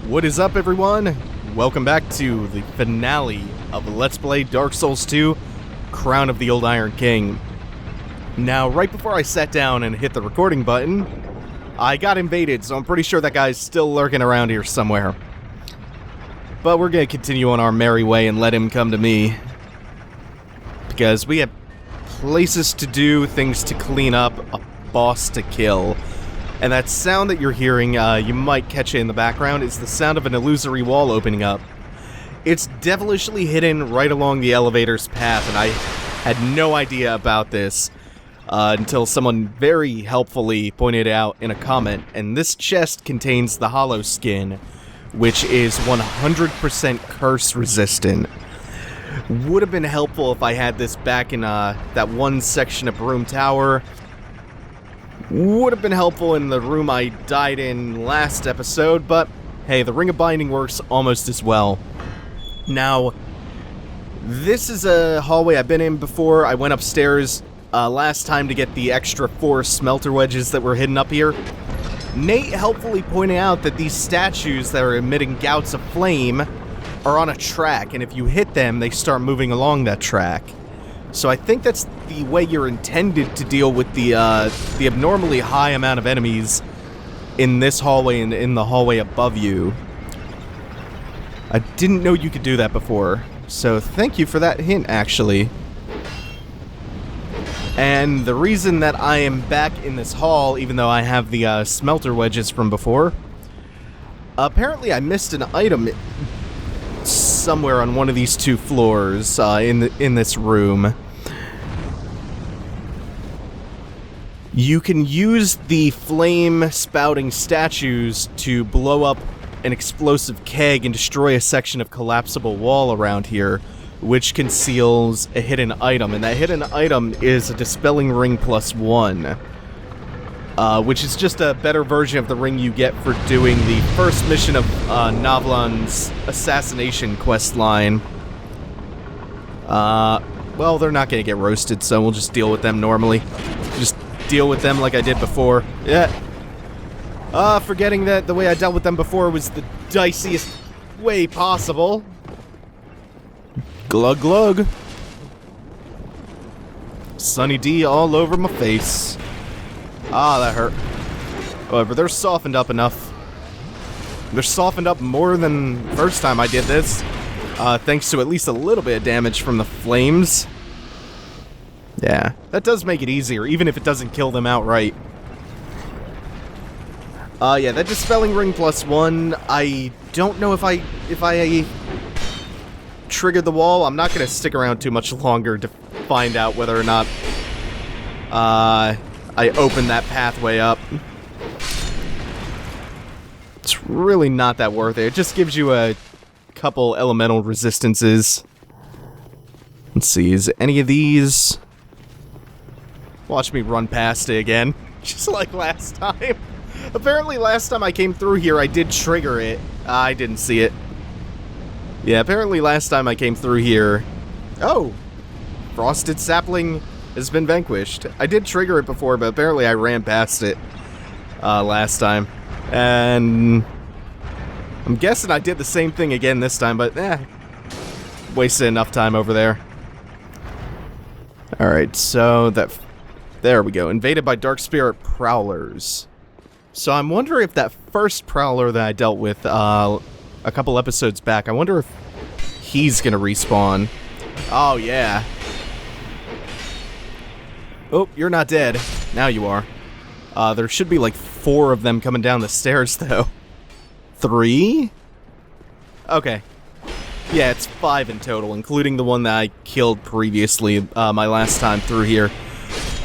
What is up, everyone? Welcome back to the finale of Let's Play Dark Souls 2, Crown of the Old Iron King. Now, right before I sat down and hit the recording button, I got invaded, so I'm pretty sure that guy's still lurking around here somewhere. But we're gonna continue on our merry way and let him come to me. Because we have places to do, things to clean up, a boss to kill. And that sound that you're hearing, you might catch it in the background, is the sound of an illusory wall opening up. It's devilishly hidden right along the elevator's path, and I had no idea about this until someone very helpfully pointed it out in a comment. And this chest contains the hollow skin, which is 100% curse resistant. Would have been helpful if I had this back in that one section of Brume Tower. Would have been helpful in the room I died in last episode, but hey, the Ring of Binding works almost as well. Now, this is a hallway I've been in before. I went upstairs last time to get the extra 4 smelter wedges that were hidden up here. Nate helpfully pointed out that these statues that are emitting gouts of flame are on a track, and if you hit them, they start moving along that track. So I think that's the way you're intended to deal with the abnormally high amount of enemies in this hallway and in the hallway above you. I didn't know you could do that before, so thank you for that hint, actually. And the reason that I am back in this hall, even though I have the smelter wedges from before, apparently I missed an item somewhere on one of these 2 floors in this room. You can use the flame spouting statues to blow up an explosive keg and destroy a section of collapsible wall around here, which conceals a hidden item, and that hidden item is a dispelling ring +1. Which is just a better version of the ring you get for doing the first mission of Navlan's assassination quest line. Well, they're not gonna get roasted, so we'll just deal with them normally. Just deal with them like I did before. Yeah. Forgetting that the way I dealt with them before was the diciest way possible. Glug glug. Sunny D all over my face. Ah, that hurt. However, they're softened up enough. They're softened up more than the first time I did this, thanks to at least a little bit of damage from the flames. Yeah, that does make it easier, even if it doesn't kill them outright. Yeah, that dispelling ring +1, I don't know if I triggered the wall. I'm not gonna stick around too much longer to find out whether or not, I open that pathway up. It's really not that worth it. It just gives you a couple elemental resistances. Let's see, is any of these... Watch me run past it again, just like last time. Apparently last time I came through here, I did trigger it. I didn't see it. Yeah, apparently last time I came through here... Oh! Frosted sapling has been vanquished. I did trigger it before, but apparently I ran past it last time. And I'm guessing I did the same thing again this time, but wasted enough time over there. Alright, so there we go. Invaded by Dark Spirit Prowlers. So I'm wondering if that first Prowler that I dealt with a couple episodes back, I wonder if he's gonna respawn. Oh, yeah. Oh, you're not dead. Now you are. There should be like 4 of them coming down the stairs, though. 3? Okay. Yeah, it's 5 in total, including the one that I killed previously, my last time through here.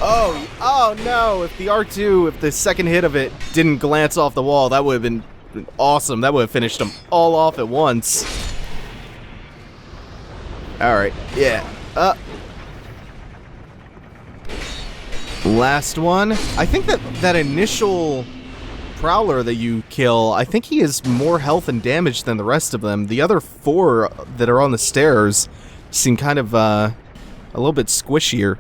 Oh no! If the R2, if the second hit of it didn't glance off the wall, that would have been awesome. That would have finished them all off at once. Alright, yeah. Last one. I think that initial Prowler that you kill, I think he has more health and damage than the rest of them. The other 4 that are on the stairs seem kind of, a little bit squishier.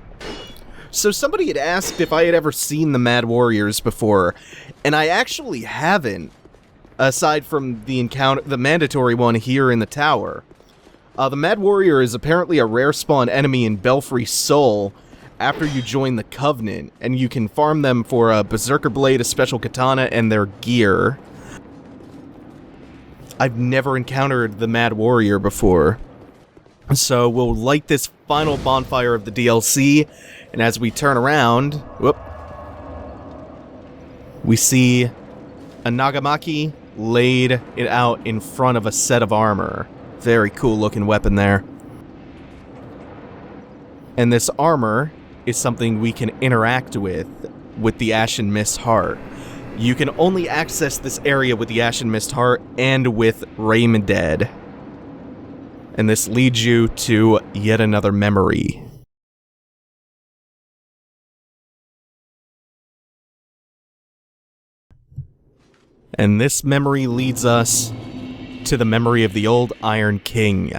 So somebody had asked if I had ever seen the Mad Warriors before, and I actually haven't. aside from the mandatory one here in the tower. The Mad Warrior is apparently a rare spawn enemy in Belfry Soul after you join the Covenant, and you can farm them for a Berserker Blade, a special katana, and their gear. I've never encountered the Mad Warrior before. So we'll light this final bonfire of the DLC, and as we turn around, we see a Nagamaki laid it out in front of a set of armor. Very cool looking weapon there. And this armor is something we can interact with the Ashen Mist Heart. You can only access this area with the Ashen Mist Heart and with Raymonded. And this leads you to yet another memory. And this memory leads us to the memory of the old Iron King.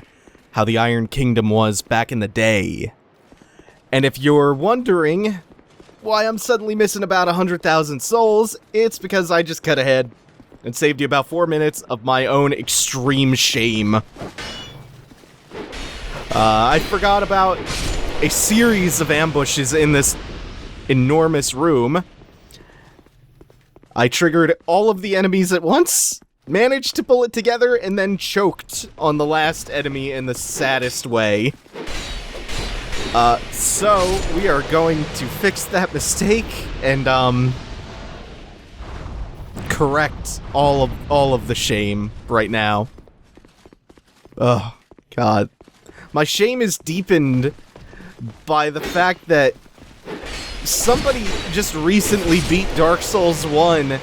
How the Iron Kingdom was back in the day. And if you're wondering why I'm suddenly missing about 100,000 souls, it's because I just cut ahead and saved you about 4 minutes of my own extreme shame. I forgot about a series of ambushes in this enormous room. I triggered all of the enemies at once, managed to pull it together, and then choked on the last enemy in the saddest way. So we are going to fix that mistake and, correct all of the shame right now. Oh, God. My shame is deepened by the fact that somebody just recently beat Dark Souls 1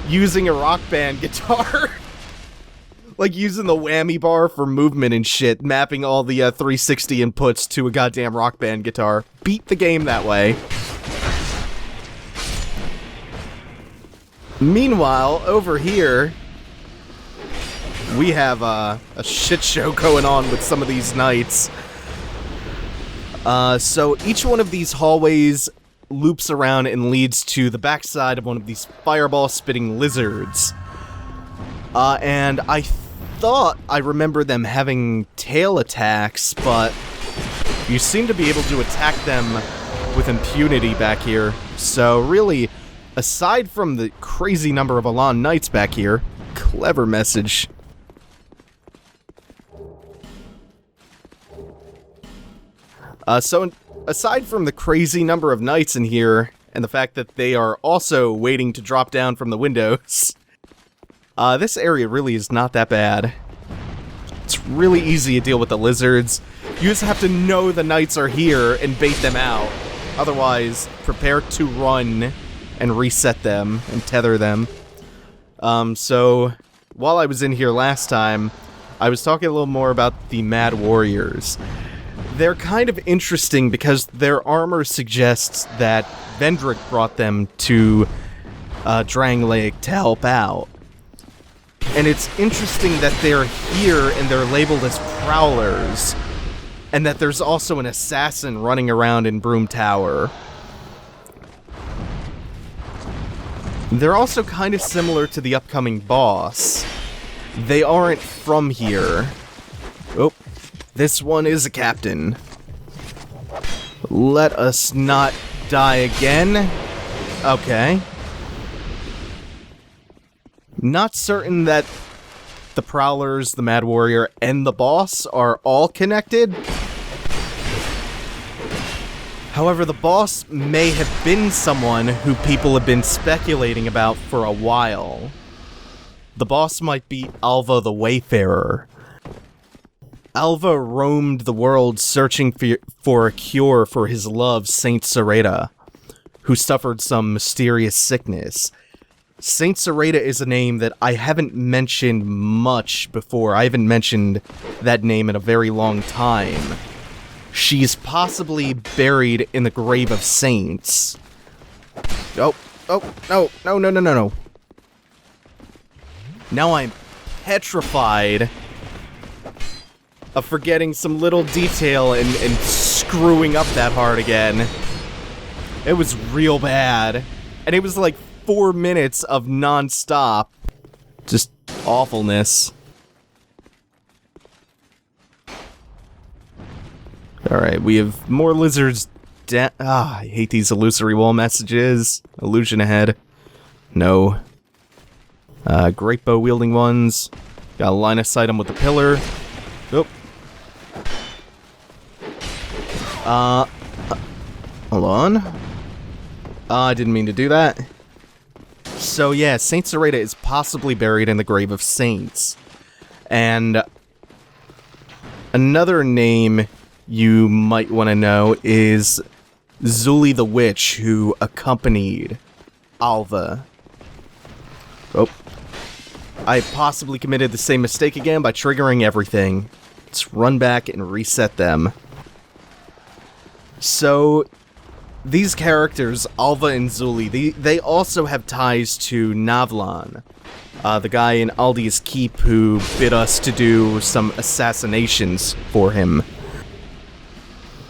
using a Rock Band guitar. Like, using the whammy bar for movement and shit, mapping all the 360 inputs to a goddamn Rock Band guitar. Beat the game that way. Meanwhile, over here, we have a shit show going on with some of these knights. So each one of these hallways loops around and leads to the backside of one of these fireball-spitting lizards. And I thought I remember them having tail attacks, but you seem to be able to attack them with impunity back here. So really, aside from the crazy number of Alonne Knights back here, clever message. So aside from the crazy number of knights in here, and the fact that they are also waiting to drop down from the windows, this area really is not that bad. It's really easy to deal with the lizards. You just have to know the knights are here and bait them out. Otherwise, prepare to run and reset them and tether them. So while I was in here last time, I was talking a little more about the Mad Warriors. They're kind of interesting because their armor suggests that Vendrick brought them to Drang Lake to help out. And it's interesting that they're here and they're labeled as Prowlers, and that there's also an assassin running around in Brume Tower. They're also kind of similar to the upcoming boss. They aren't from here. Oh, this one is a captain. Let us not die again. Okay. Not certain that the Prowlers, the Mad Warrior, and the boss are all connected. However, the boss may have been someone who people have been speculating about for a while. The boss might be Alva the Wayfarer. Alva roamed the world searching for a cure for his love, Saint Sereda, who suffered some mysterious sickness. Saint Sereda is a name that I haven't mentioned much before. I haven't mentioned that name in a very long time. She's possibly buried in the grave of saints. Oh, no. Now I'm petrified of forgetting some little detail and screwing up that hard again. It was real bad. And it was like 4 minutes of non-stop. Just awfulness. Alright, we have more lizards. I hate these illusory wall messages. Illusion ahead. No. Great bow wielding ones. Got a line of sight 'em with the pillar. Oh. Alonne? I didn't mean to do that. So yeah, Saint Sereda is possibly buried in the Grave of Saints. And another name you might want to know is Zuli the Witch, who accompanied Alva. Oh. I possibly committed the same mistake again by triggering everything. Let's run back and reset them. So, these characters, Alva and Zuli, they also have ties to Navlan, the guy in Aldi's Keep who bid us to do some assassinations for him.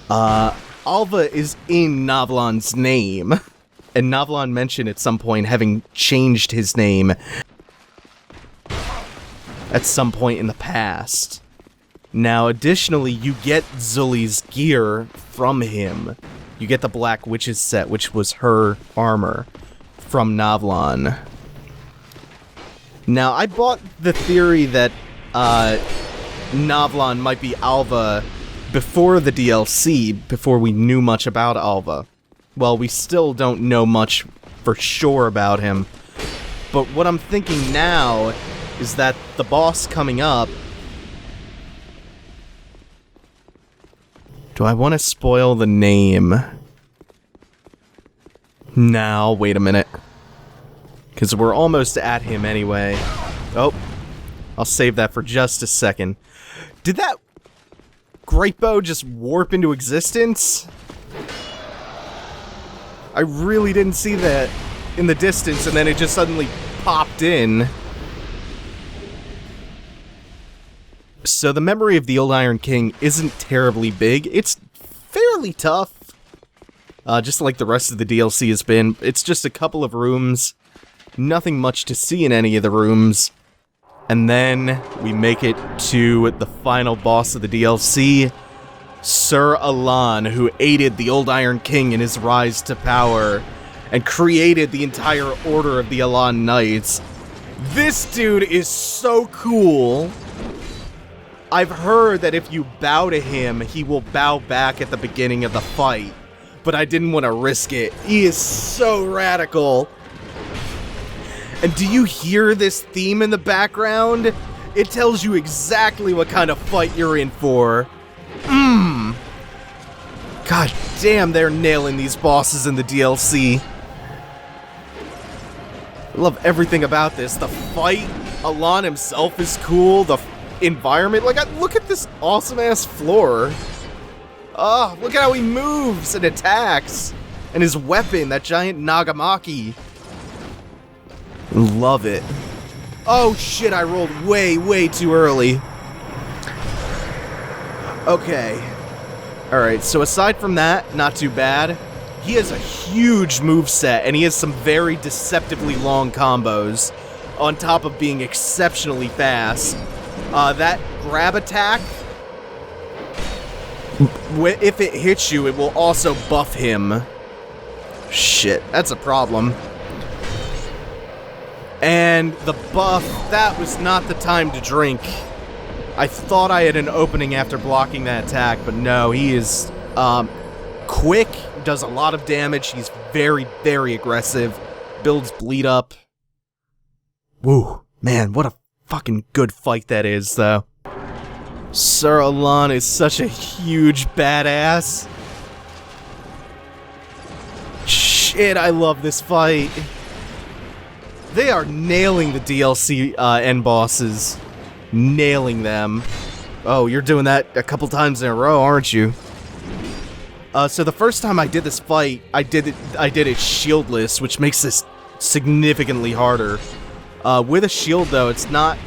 Alva is in Navlan's name, and Navlan mentioned at some point having changed his name at some point in the past. Now, additionally, you get Zuli's gear from him. You get the Black Witch's set, which was her armor, from Navlan. Now, I bought the theory that Navlan might be Alva before the DLC, before we knew much about Alva. Well, we still don't know much for sure about him. But what I'm thinking now is that the boss coming up... Do I want to spoil the name? Now, wait a minute. Because we're almost at him anyway. Oh, I'll save that for just a second. Did that great bow just warp into existence? I really didn't see that in the distance, and then it just suddenly popped in. So the memory of the Old Iron King isn't terribly big. It's fairly tough. Just like the rest of the DLC has been. It's just a couple of rooms. Nothing much to see in any of the rooms. And then we make it to the final boss of the DLC, Sir Alonne, who aided the Old Iron King in his rise to power and created the entire order of the Alonne Knights. This dude is so cool. I've heard that if you bow to him, he will bow back at the beginning of the fight, but I didn't want to risk it. He is so radical. And do you hear this theme in the background? It tells you exactly what kind of fight you're in for. God damn, they're nailing these bosses in the DLC. I love everything about this. The fight, Alonne himself is cool. The environment, like, look at this awesome-ass floor. Oh, look at how he moves and attacks. And his weapon, that giant Nagamaki. Love it. Oh shit, I rolled way too early. Okay. Alright, so aside from that, not too bad. He has a huge moveset, and he has some very deceptively long combos, on top of being exceptionally fast. That grab attack, if it hits you, it will also buff him. Shit, that's a problem. And the buff, that was not the time to drink. I thought I had an opening after blocking that attack, but no, he is quick, does a lot of damage, he's very aggressive, builds bleed up. Woo, man, what a fucking good fight that is, though. Sir Alonne is such a huge badass. Shit, I love this fight. They are nailing the DLC end bosses. Nailing them. Oh, you're doing that a couple times in a row, aren't you? So the first time I did this fight, I did it shieldless, which makes this significantly harder. With a shield, though, it's not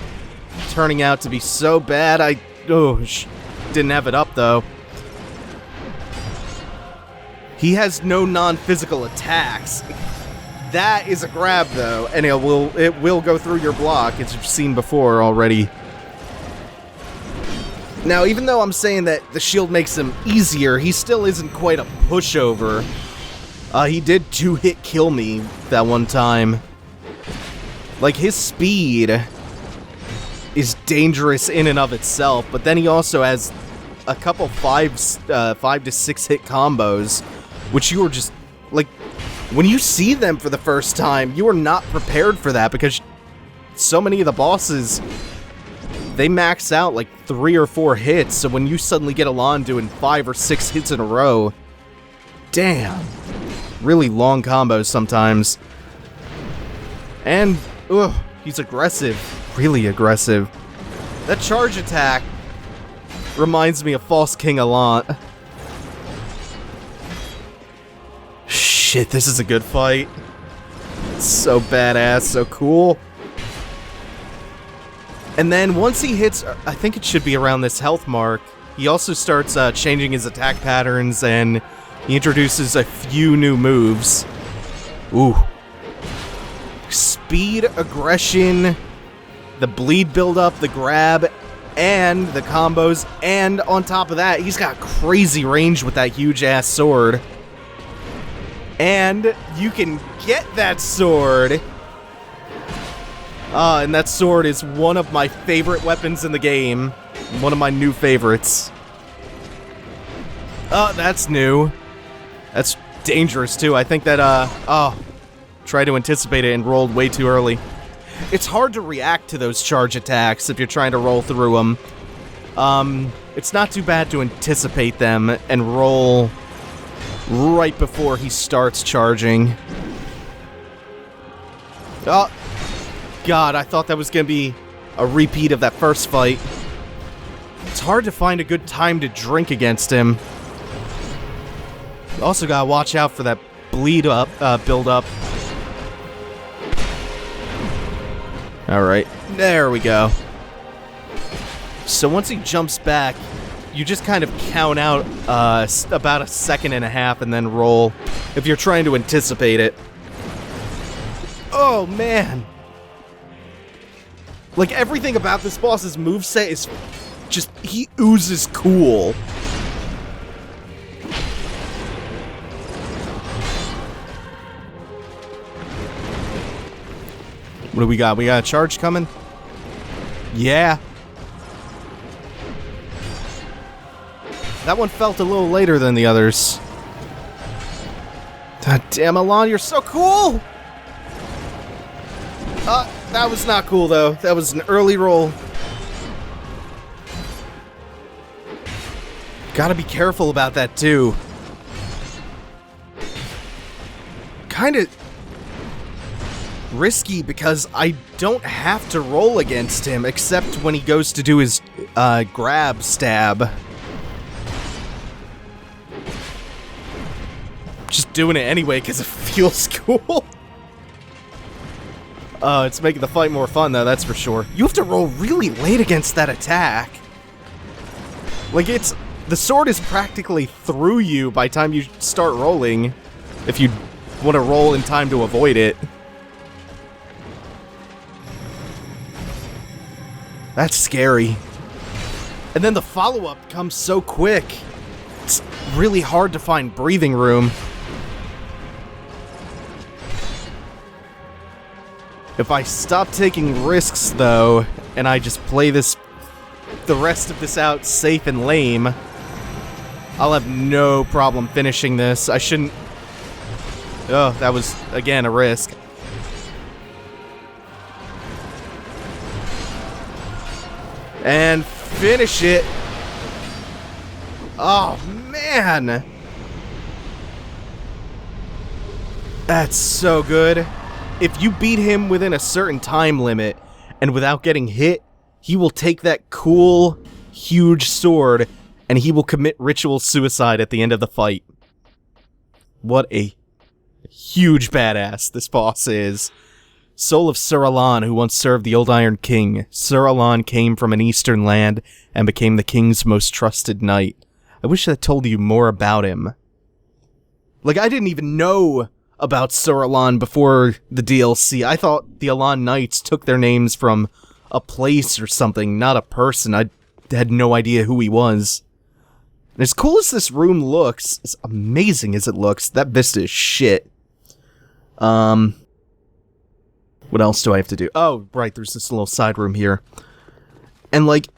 turning out to be so bad. I didn't have it up, though. He has no non-physical attacks. That is a grab, though, and it will go through your block, as you've seen before already. Now, even though I'm saying that the shield makes him easier, he still isn't quite a pushover. He did 2-hit kill me that one time. Like, his speed is dangerous in and of itself, but then he also has a couple 5 to 6 hit combos, which you are just, like, when you see them for the first time, you are not prepared for that, because so many of the bosses, they max out like 3 or 4 hits, so when you suddenly get Alonne doing 5 or 6 hits in a row, damn, really long combos sometimes. And, ugh, he's aggressive, really aggressive. That charge attack reminds me of False King Alonne. Shit, this is a good fight. So badass, so cool. And then once he hits, I think it should be around this health mark, he also starts changing his attack patterns, and he introduces a few new moves. Ooh. Speed, aggression, the bleed buildup, the grab, and the combos, and on top of that, he's got crazy range with that huge-ass sword. And you can get that sword. And that sword is one of my favorite weapons in the game. One of my new favorites. That's new. That's dangerous, too. I think that, tried to anticipate it and rolled way too early. It's hard to react to those charge attacks if you're trying to roll through them. It's not too bad to anticipate them and roll right before he starts charging. Oh, God, I thought that was going to be a repeat of that first fight. It's hard to find a good time to drink against him. Also gotta watch out for that bleed up, build up. Alright, there we go. So once he jumps back, you just kind of count out about a second and a half and then roll if you're trying to anticipate it. Oh, man. Like, everything about this boss's moveset is just, he oozes cool. What do we got? We got a charge coming? Yeah. That one felt a little later than the others. God damn, Alonne, you're so cool! That was not cool, though. That was an early roll. Gotta be careful about that, too. Kinda risky, because I don't have to roll against him, except when he goes to do his, grab stab. Just doing it anyway, because it feels cool. It's making the fight more fun, though, that's for sure. You have to roll really late against that attack. Like, the sword is practically through you by the time you start rolling, if you want to roll in time to avoid it. That's scary. And then the follow-up comes so quick. It's really hard to find breathing room. If I stop taking risks, though, and I just play the rest of this out safe and lame, I'll have no problem finishing this. I shouldn't... Oh, that was, again, a risk. And finish it. Oh, man. That's so good. If you beat him within a certain time limit, and without getting hit, he will take that cool, huge sword, and he will commit ritual suicide at the end of the fight. What a huge badass this boss is. Soul of Sir Alonne, who once served the Old Iron King. Sir Alonne came from an eastern land, and became the king's most trusted knight. I wish I told you more about him. Like, I didn't even know about Sir Alonne before the DLC. I thought the Alonne Knights took their names from a place or something, not a person. I had no idea who he was. And as cool as this room looks, as amazing as it looks, that vista is shit. What else do I have to do? Oh, right, there's this little side room here. And, like,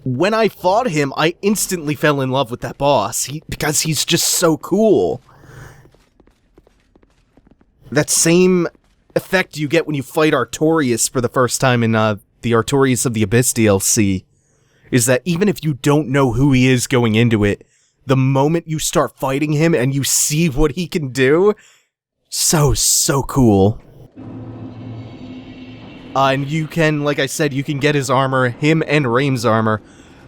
when I fought him, I instantly fell in love with that boss, because he's just so cool. That same effect you get when you fight Artorias for the first time in the Artorias of the Abyss DLC, is that even if you don't know who he is going into it, the moment you start fighting him and you see what he can do, so cool. And you can, like I said, you can get his armor, him and Raim's armor,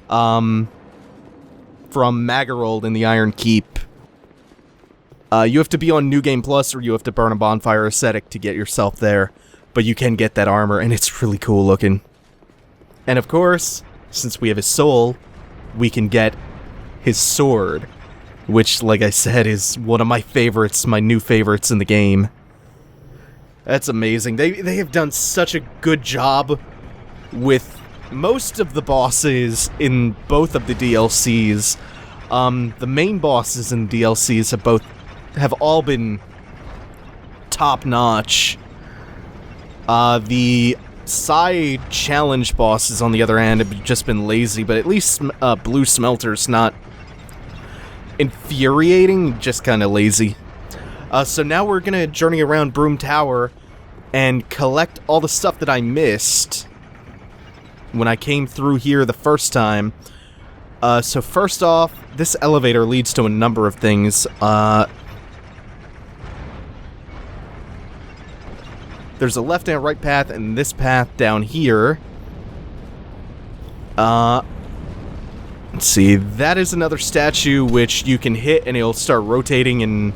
from Magarold in the Iron Keep. You have to be on New Game Plus, or you have to burn a bonfire ascetic to get yourself there, but you can get that armor, and it's really cool looking. And of course, since we have his soul, we can get his sword, which, like I said, is one of my favorites, my new favorites in the game. That's amazing. They have done such a good job with most of the bosses in both of the DLCs. The main bosses in DLCs have all been top-notch. The side challenge bosses, on the other hand, have just been lazy, but at least Blue Smelter's not infuriating, just kind of lazy. So now we're gonna journey around Brume Tower and collect all the stuff that I missed when I came through here the first time. So first off, this elevator leads to a number of things. There's a left and right path, and this path down here. Let's see, that is another statue which you can hit and it'll start rotating and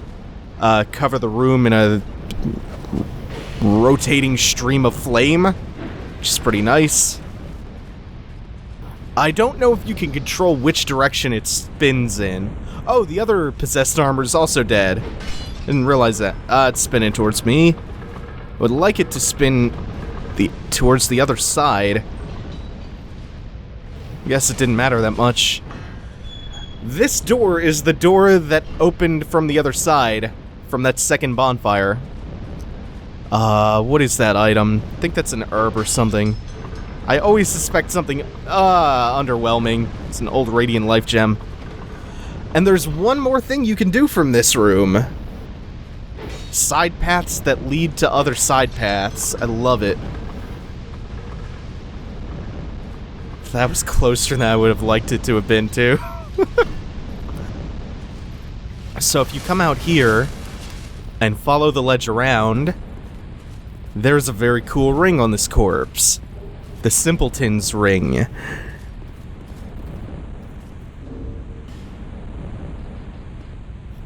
cover the room in a rotating stream of flame, which is pretty nice. I don't know if you can control which direction it spins in. Oh, the other possessed armor is also dead. Didn't realize that. It's spinning towards me. Would like it to spin towards the other side. Guess it didn't matter that much. This door is the door that opened from the other side, from that second bonfire. What is that item? I think that's an herb or something. I always suspect something, underwhelming. It's an old Radiant Life Gem. And there's one more thing you can do from this room. Side paths that lead to other side paths. I love it. That was closer than I would have liked it to have been, too. So if you come out here and follow the ledge around, there's a very cool ring on this corpse. The Simpleton's ring.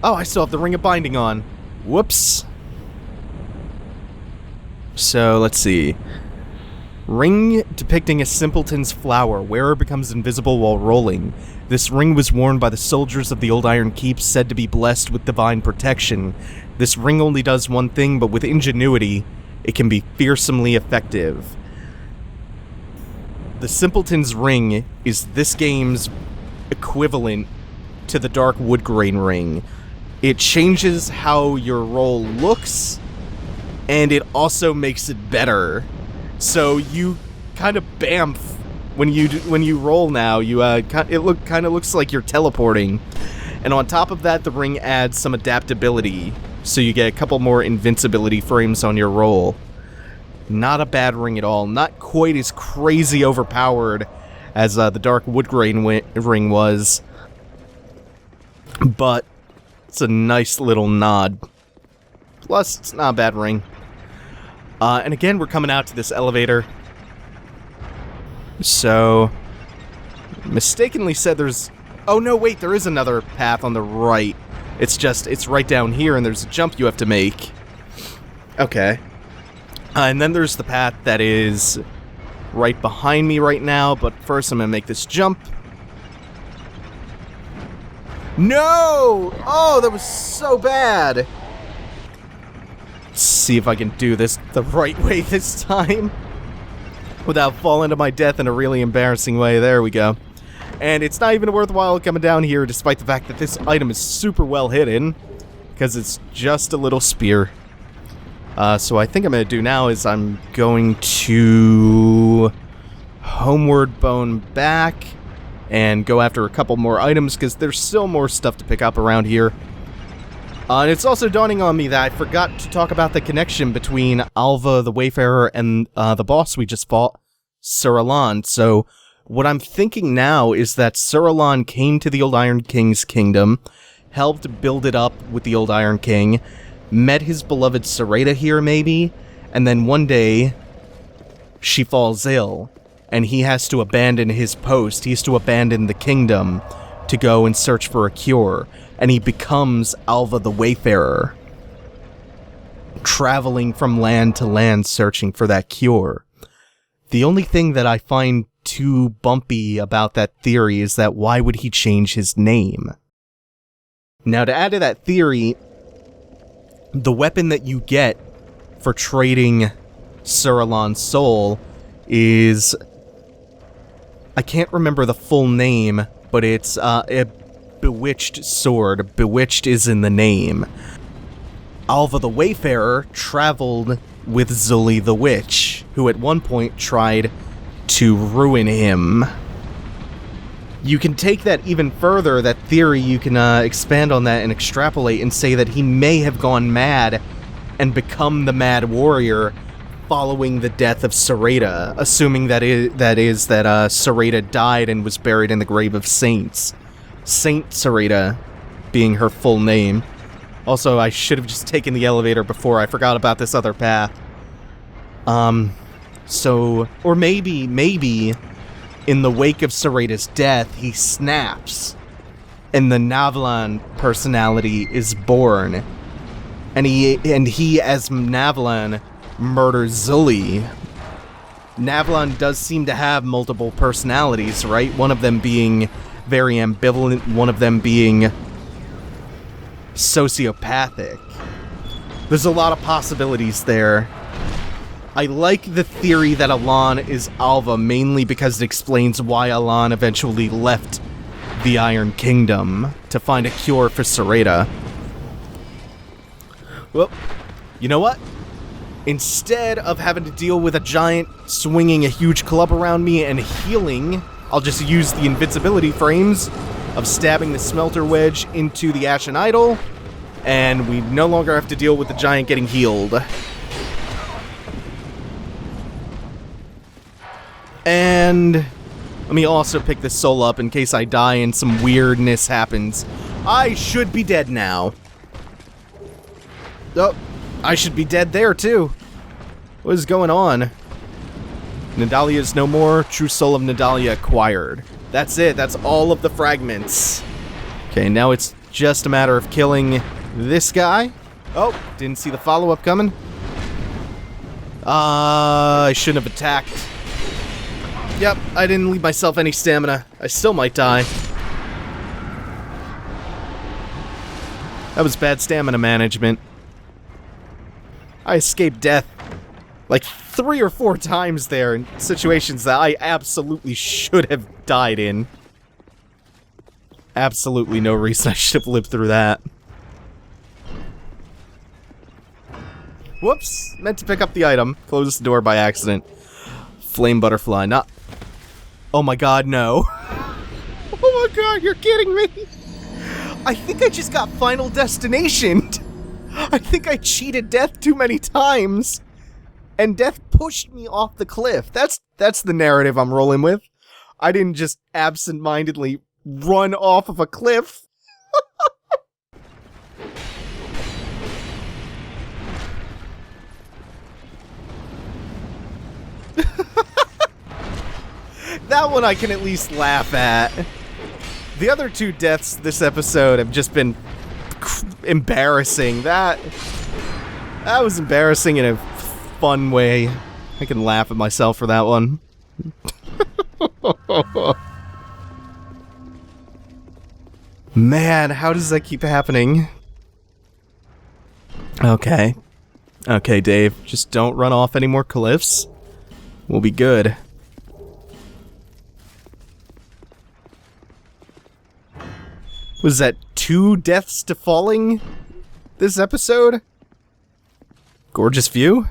Oh, I still have the Ring of Binding on. Whoops. So, let's see. Ring depicting a simpleton's flower. Wearer becomes invisible while rolling. This ring was worn by the soldiers of the Old Iron Keep, said to be blessed with divine protection. This ring only does one thing, but with ingenuity, it can be fearsomely effective. The Simpleton's Ring is this game's equivalent to the Dark Woodgrain Ring. It changes how your roll looks, and it also makes it better. So you kind of bamf when you roll now. It kind of looks like you're teleporting, and on top of that, the ring adds some adaptability, so you get a couple more invincibility frames on your roll. Not a bad ring at all. Not quite as crazy overpowered as the Dark Woodgrain ring was, but it's a nice little nod. Plus, it's not a bad ring. And again, we're coming out to this elevator. So, mistakenly said there's... Oh, no, wait, there is another path on the right. It's right down here, and there's a jump you have to make. Okay. And then there's the path that is right behind me right now, but first I'm going to make this jump. No! Oh, that was so bad. Let's see if I can do this the right way this time. Without falling to my death in a really embarrassing way. There we go. And it's not even worthwhile coming down here, despite the fact that this item is super well hidden. Because it's just a little spear. So I think I'm going to do now is I'm going to homeward bone back and go after a couple more items because there's still more stuff to pick up around here. And it's also dawning on me that I forgot to talk about the connection between Alva the Wayfarer and the boss we just fought, Sir Alonne. So what I'm thinking now is that Sir Alonne came to the Old Iron King's kingdom, helped build it up with the Old Iron King, met his beloved Sorcery here maybe, and then one day she falls ill, and he has to abandon his post, he has to abandon the kingdom to go and search for a cure, and he becomes Alva the Wayfarer, traveling from land to land searching for that cure. The only thing that I find too bumpy about that theory is that why would he change his name? Now, to add to that theory, the weapon that you get for trading Sir Alonne's soul is... I can't remember the full name, but it's a bewitched sword. Bewitched is in the name. Alva the Wayfarer traveled with Zully the Witch, who at one point tried to ruin him. You can take that even further, that theory, you can expand on that and extrapolate and say that he may have gone mad and become the Mad Warrior following the death of Sorcery, assuming that Sorcery died and was buried in the grave of saints. Saint Sorcery being her full name. Also, I should have just taken the elevator before. I forgot about this other path. Or maybe in the wake of Sorcery's death, he snaps, and the Nadalia personality is born, and he as Nadalia murders Zully. Nadalia does seem to have multiple personalities, right? One of them being very ambivalent, one of them being sociopathic. There's a lot of possibilities there. I like the theory that Alonne is Alva mainly because it explains why Alonne eventually left the Iron Kingdom to find a cure for Sorcery. Well, you know what? Instead of having to deal with a giant swinging a huge club around me and healing, I'll just use the invincibility frames of stabbing the smelter wedge into the Ashen Idol, and we no longer have to deal with the giant getting healed. And let me also pick this soul up in case I die and some weirdness happens. I should be dead now. Oh, I should be dead there too. What is going on? Nadalia is no more. True soul of Nadalia acquired. That's it. That's all of the fragments. Okay, now it's just a matter of killing this guy. Oh, didn't see the follow-up coming. I shouldn't have attacked. Yep, I didn't leave myself any stamina. I still might die. That was bad stamina management. I escaped death like 3 or 4 times there in situations that I absolutely should have died in. Absolutely no reason I should have lived through that. Whoops, meant to pick up the item. Closed the door by accident. Flame butterfly, not... Oh my god, no. Oh my god, you're kidding me. I think I just got Final Destination. I think I cheated death too many times. And death pushed me off the cliff. That's the narrative I'm rolling with. I didn't just absent-mindedly run off of a cliff. That one I can at least laugh at. The other 2 deaths this episode have just been embarrassing. That was embarrassing in a fun way. I can laugh at myself for that one. Man, how does that keep happening? Okay. Okay, Dave. Just don't run off any more cliffs. We'll be good. Was that 2 deaths to falling this episode? Gorgeous view?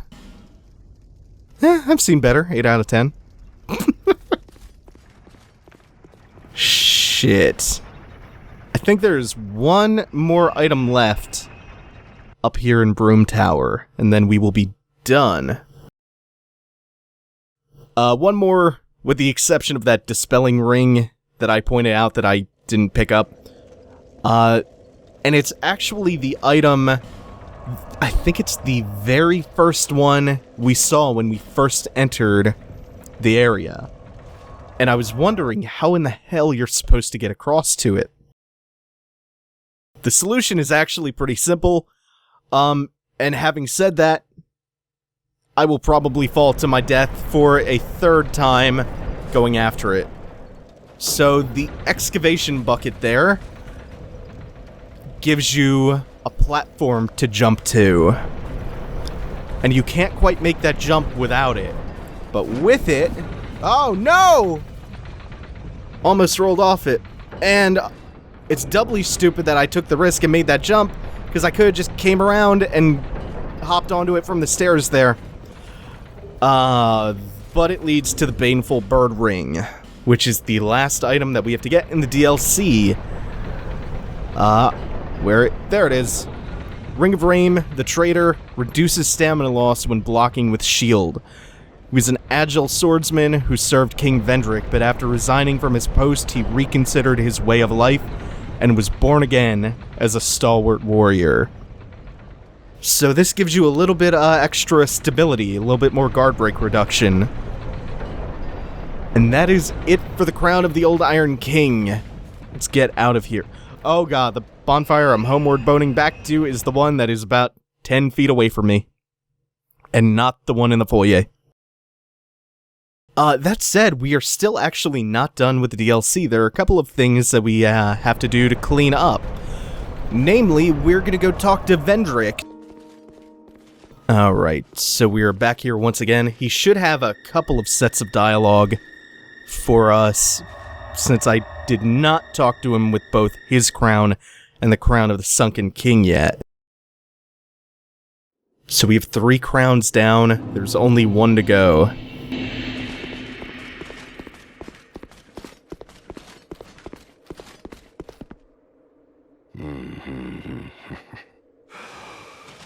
I've seen better. 8 out of 10. Shit. I think there's one more item left up here in Brume Tower, and then we will be done. One more, with the exception of that dispelling ring that I pointed out that I didn't pick up. And it's actually the item, I think it's the very first one we saw when we first entered the area. And I was wondering how in the hell you're supposed to get across to it. The solution is actually pretty simple. And having said that, I will probably fall to my death for a 3rd time going after it. So the excavation bucket there gives you a platform to jump to. And you can't quite make that jump without it. But with it... Oh, no! Almost rolled off it. And it's doubly stupid that I took the risk and made that jump, because I could have just came around and hopped onto it from the stairs there. But it leads to the Baneful bird ring, which is the last item that we have to get in the DLC. There it is. Ring of Rame, the traitor, reduces stamina loss when blocking with shield. He was an agile swordsman who served King Vendrick, but after resigning from his post, he reconsidered his way of life and was born again as a stalwart warrior. So this gives you a little bit extra stability, a little bit more guard break reduction. And that is it for the Crown of the Old Iron King. Let's get out of here. Oh god, the bonfire I'm homeward boning back to is the one that is about 10 feet away from me. And not the one in the foyer. That said, we are still actually not done with the DLC. There are a couple of things that we have to do to clean up. Namely, we're gonna go talk to Vendrick. Alright, so we are back here once again. He should have a couple of sets of dialogue for us, since I did not talk to him with both his crown and the crown of the Sunken King yet. So we have 3 crowns down. There's only 1 to go.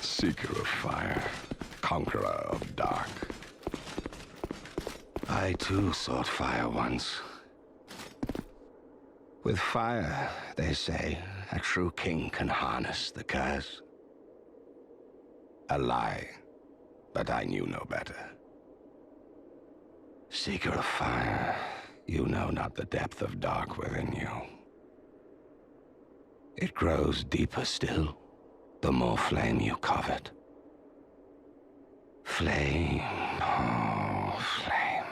Seeker of fire, conqueror of dark. I too sought fire once. With fire, they say, a true king can harness the curse. A lie, but I knew no better. Seeker of fire, you know not the depth of dark within you. It grows deeper still, the more flame you covet. Flame, oh, flame.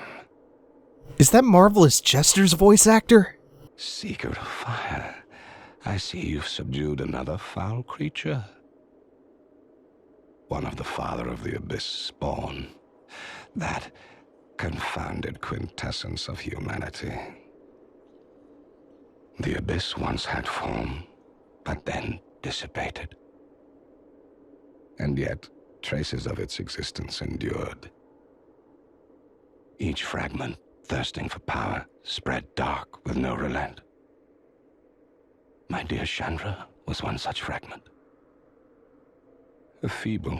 Is that Marvelous Jester's voice actor? Seeker of fire, I see you've subdued another foul creature. One of the father of the abyss spawn. That confounded quintessence of humanity. The abyss once had form, but then dissipated. And yet, traces of its existence endured. Each fragment, thirsting for power, spread dark with no relent. My dear Chandra was one such fragment. A feeble,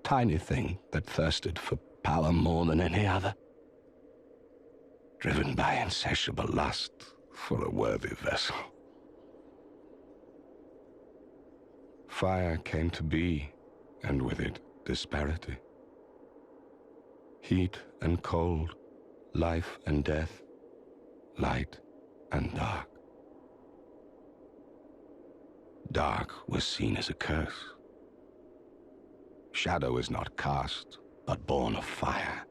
tiny thing that thirsted for power more than any other. Driven by insatiable lust for a worthy vessel. Fire came to be, and with it, disparity. Heat and cold, life and death, light and dark. Dark was seen as a curse. Shadow is not cast, but born of fire.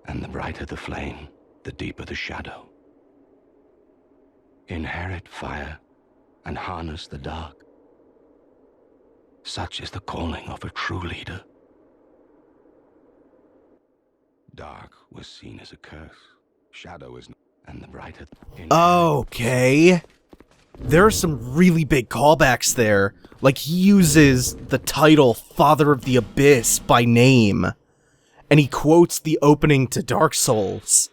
And the brighter the flame, the deeper the shadow. inherit fire, and harness the dark. Such is the calling of a true leader. Dark was seen as a curse. Shadow is not, and the brighter. Okay. There are some really big callbacks there. Like, he uses the title Father of the Abyss by name. And he quotes the opening to Dark Souls.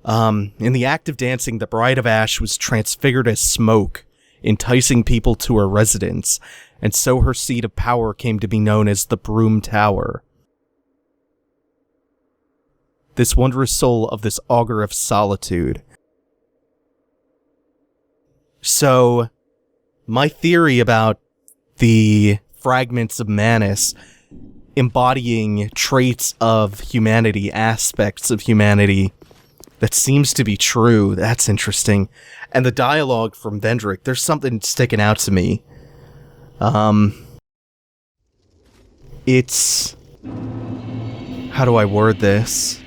In the act of dancing, the Bride of Ash was transfigured as smoke, enticing people to her residence, and so her seat of power came to be known as the Brume Tower. This wondrous soul of this augur of solitude. So, my theory about the fragments of Manus embodying traits of humanity, aspects of humanity, that seems to be true. That's interesting. And the dialogue from Vendrick, there's something sticking out to me. It's... how do I word this?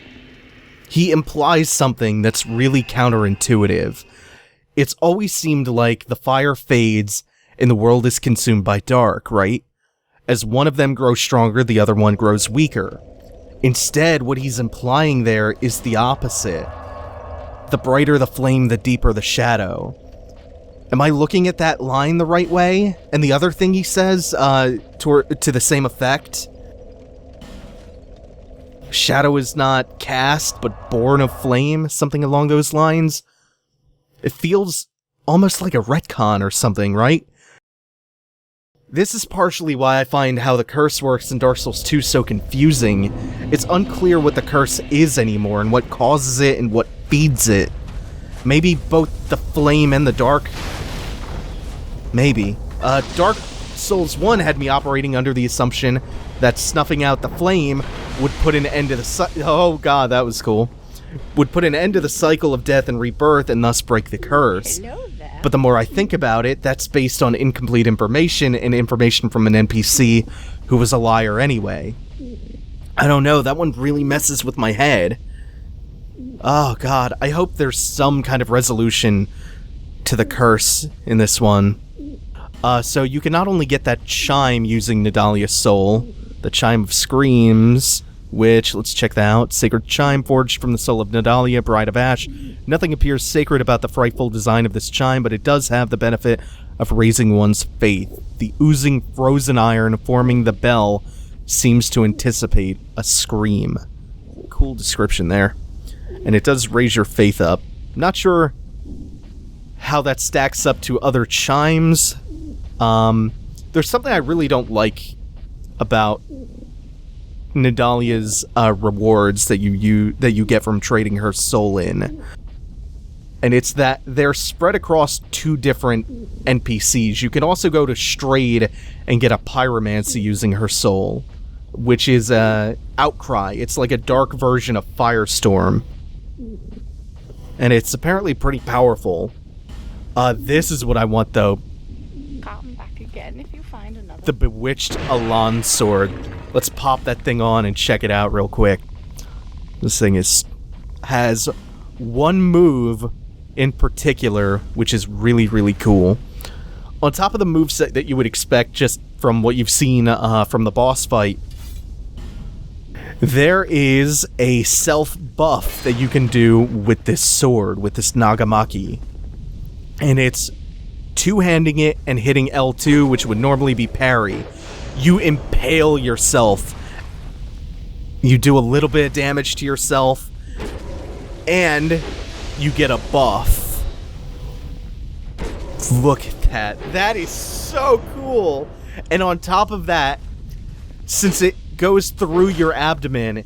He implies something that's really counterintuitive. It's always seemed like the fire fades and the world is consumed by dark, right? As one of them grows stronger, the other one grows weaker. Instead, what he's implying there is the opposite. The brighter the flame, the deeper the shadow. Am I looking at that line the right way? And the other thing he says, to the same effect? Shadow is not cast, but born of flame? Something along those lines? It feels almost like a retcon or something, right? This is partially why I find how the curse works in Dark Souls 2 so confusing. It's unclear what the curse is anymore, and what causes it, and what feeds it. Maybe both the flame and the dark? Maybe. Dark Souls 1 had me operating under the assumption that snuffing out the flame would put an end to the oh god, that was cool. Would put an end to the cycle of death and rebirth and thus break the curse. Hello there. But the more I think about it, that's based on incomplete information and information from an NPC who was a liar anyway. I don't know, that one really messes with my head. Oh god, I hope there's some kind of resolution to the curse in this one. So you can not only get that chime using Nadalia's soul, the Chime of Screams, which, let's check that out. Sacred chime forged from the soul of Nadalia, Bride of Ash. Nothing appears sacred about the frightful design of this chime, but it does have the benefit of raising one's faith. The oozing frozen iron forming the bell seems to anticipate a scream. Cool description there. And it does raise your faith up. Not sure how that stacks up to other chimes. There's something I really don't like about Nadalia's rewards that you get from trading her soul in. And it's that they're spread across two different NPCs. You can also go to Strayed and get a pyromancy using her soul, which is Outcry. It's like a dark version of Firestorm. And it's apparently pretty powerful. This is what I want, though. Come back again if you find another. The bewitched Alonne sword. Let's pop that thing on and check it out real quick. This thing has one move in particular, which is really, really cool. On top of the moveset that you would expect just from what you've seen from the boss fight, there is a self-buff that you can do with this sword, with this Nagamaki. And it's two-handing it and hitting L2, which would normally be parry. You impale yourself. You do a little bit of damage to yourself, and you get a buff. Look at that. That is so cool. And on top of that, since it goes through your abdomen,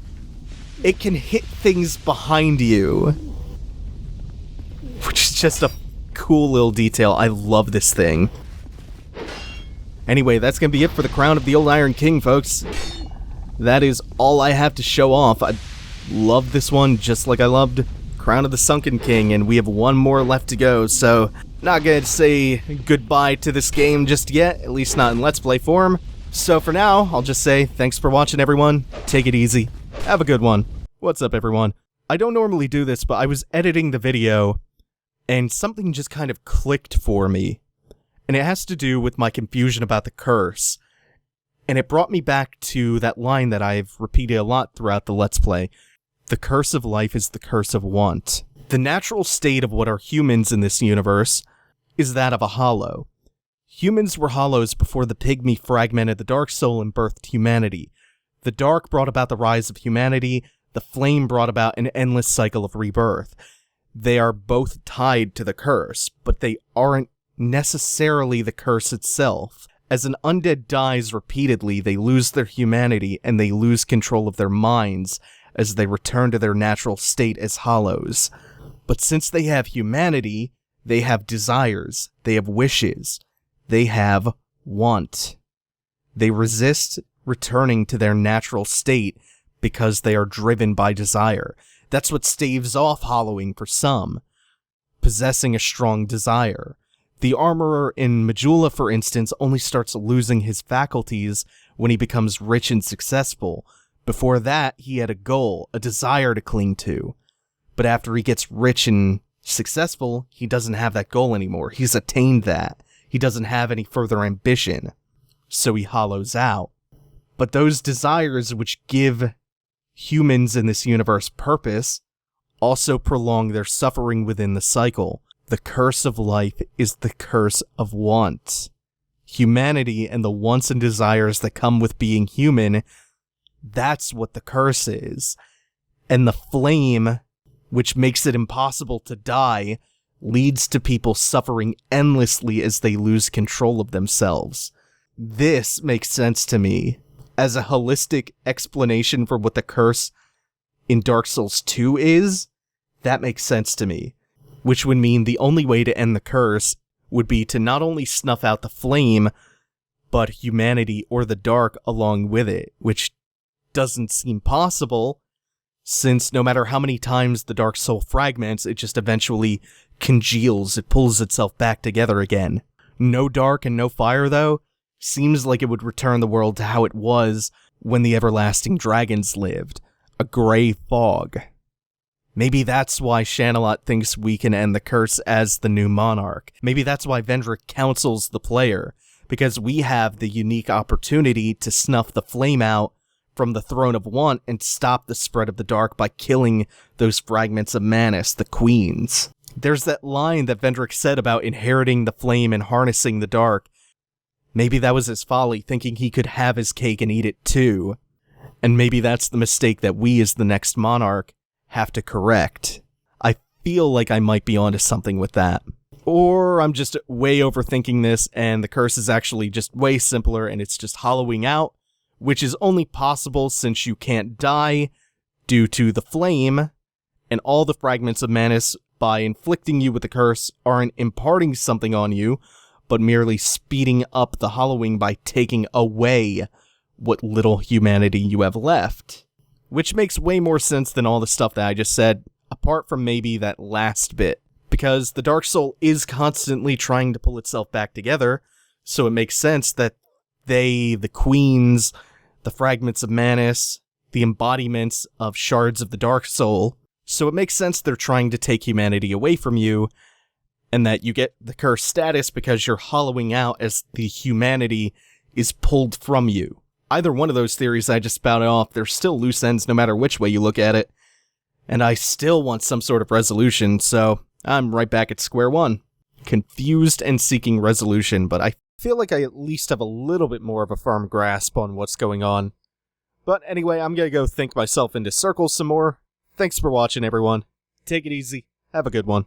it can hit things behind you. Which is just a cool little detail. I love this thing. Anyway, that's going to be it for the Crown of the Old Iron King, folks. That is all I have to show off. I love this one just like I loved Crown of the Sunken King, and we have one more left to go, so not going to say goodbye to this game just yet, at least not in Let's Play form. So for now, I'll just say thanks for watching, everyone. Take it easy. Have a good one. What's up, everyone? I don't normally do this, but I was editing the video, and something just kind of clicked for me. And it has to do with my confusion about the curse. And it brought me back to that line that I've repeated a lot throughout the Let's Play. The curse of life is the curse of want. The natural state of what are humans in this universe is that of a hollow. Humans were hollows before the pygmy fragmented the dark soul and birthed humanity. The dark brought about the rise of humanity. The flame brought about an endless cycle of rebirth. They are both tied to the curse, but they aren't necessarily the curse itself. As an undead dies repeatedly, they lose their humanity and they lose control of their minds as they return to their natural state as hollows. But since they have humanity, they have desires, they have wishes, they have want. They resist returning to their natural state because they are driven by desire. That's what staves off hollowing for some, possessing a strong desire. The armorer in Majula, for instance, only starts losing his faculties when he becomes rich and successful. Before that, he had a goal, a desire to cling to. But after he gets rich and successful, he doesn't have that goal anymore. He's attained that. He doesn't have any further ambition. So he hollows out. But those desires which give humans in this universe purpose also prolong their suffering within the cycle. The curse of life is the curse of want. Humanity and the wants and desires that come with being human, that's what the curse is. And the flame, which makes it impossible to die, leads to people suffering endlessly as they lose control of themselves. This makes sense to me. As a holistic explanation for what the curse in Dark Souls 2 is, that makes sense to me. Which would mean the only way to end the curse would be to not only snuff out the flame, but humanity or the dark along with it, which doesn't seem possible, since no matter how many times the dark soul fragments, it just eventually congeals, it pulls itself back together again. No dark and no fire, though, seems like it would return the world to how it was when the everlasting dragons lived, a grey fog. Maybe that's why Shanalot thinks we can end the curse as the new monarch. Maybe that's why Vendrick counsels the player, because we have the unique opportunity to snuff the flame out from the throne of want and stop the spread of the dark by killing those fragments of Manus, the queens. There's that line that Vendrick said about inheriting the flame and harnessing the dark. Maybe that was his folly, thinking he could have his cake and eat it too. And maybe that's the mistake that we as the next monarch have to correct. I feel like I might be onto something with that. Or I'm just way overthinking this and the curse is actually just way simpler and it's just hollowing out, which is only possible since you can't die due to the flame, and all the fragments of Manus, by inflicting you with the curse, aren't imparting something on you, but merely speeding up the hollowing by taking away what little humanity you have left. Which makes way more sense than all the stuff that I just said, apart from maybe that last bit. Because the Dark Soul is constantly trying to pull itself back together, so it makes sense that they, the queens, the fragments of Manus, the embodiments of shards of the Dark Soul, so it makes sense they're trying to take humanity away from you, and that you get the curse status because you're hollowing out as the humanity is pulled from you. Either one of those theories I just spouted off, they're still loose ends no matter which way you look at it. And I still want some sort of resolution, so I'm right back at square one. Confused and seeking resolution, but I feel like I at least have a little bit more of a firm grasp on what's going on. But anyway, I'm gonna go think myself into circles some more. Thanks for watching, everyone. Take it easy. Have a good one.